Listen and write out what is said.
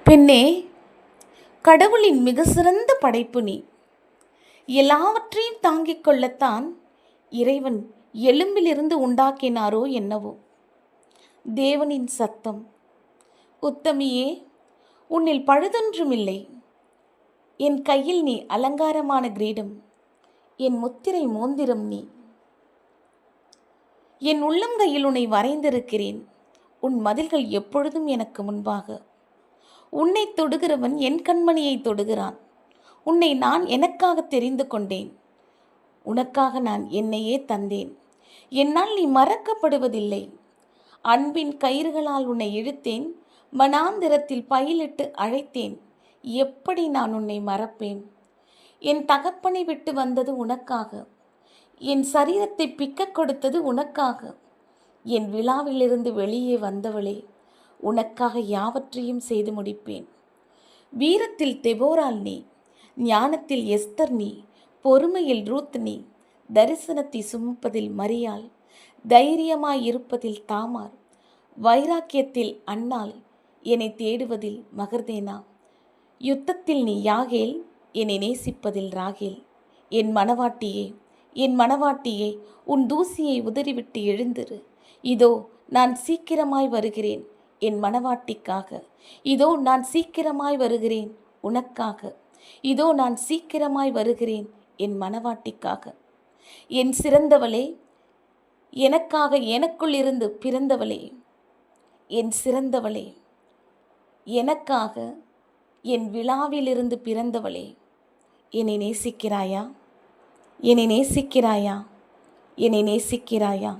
பெண்ணே, கடவுளின் மிக சிறந்த படைப்பு நீ. எல்லாவற்றையும் தாங்கிக் கொள்ளத்தான் இறைவன் எலும்பிலிருந்து உண்டாக்கினாரோ என்னவோ. தேவனின் சத்தம். உத்தமியே, உன்னில் பழுதொன்றுமில்லை. என் கையில் நீ அலங்காரமான கிரீடம், என் முத்திரை மோந்திரம் நீ. என் உள்ளங்கையில் உன்னை வரைந்திருக்கிறேன். உன் மதில்கள் எப்பொழுதும் எனக்கு முன்பாக. உன்னை தொடுகிறவன் என் கண்மணியை தொடுகிறான். உன்னை நான் எனக்காக தெரிந்து கொண்டேன். உனக்காக நான் என்னையே தந்தேன். என்னால் நீ மறக்கப்படுவதில்லை. அன்பின் கயிறுகளால் உன்னை இழுத்தேன். மனாந்திரத்தில் பயிலிட்டு அழைத்தேன். எப்படி நான் உன்னை மறப்பேன்? என் தகப்பனை விட்டு வந்தது உனக்காக. என் சரீரத்தை பிக்க கொடுத்தது உனக்காக. என் விழாவிலிருந்து வெளியே வந்தவளே, உனக்காக யாவற்றையும் செய்து முடிப்பேன். வீரத்தில் தெபோரால் நீ, ஞானத்தில் எஸ்தர் நீ, பொறுமையில் ரூத் நீ, தரிசனத்தை சுமப்பதில் மரியாள், தைரியமாய் இருப்பதில் தாமார், வைராக்கியத்தில் அன்னாள், என்னை தேடுவதில் மகர்தேனா, யுத்தத்தில் நீ யாகேல், என்னை நேசிப்பதில் ராகேல். என் மணவாட்டியே, என் மணவாட்டியே, உன் தூசியை உதறிவிட்டு எழுந்திரு. இதோ நான் சீக்கிரமாய் வருகிறேன் என் மணவாட்டிக்காக. இதோ நான் சீக்கிரமாய் வருகிறேன் உனக்காக. இதோ நான் சீக்கிரமாய் வருகிறேன் என் மணவாட்டிக்காக. என் சிறந்தவளே, எனக்காக எனக்குள் இருந்து பிறந்தவளே, என் சிறந்தவளே, எனக்காக என் விழாவிலிருந்து பிறந்தவளே, என்னை நேசிக்கிறாயா? என்னை நேசிக்கிறாயா? என்னை நேசிக்கிறாயா?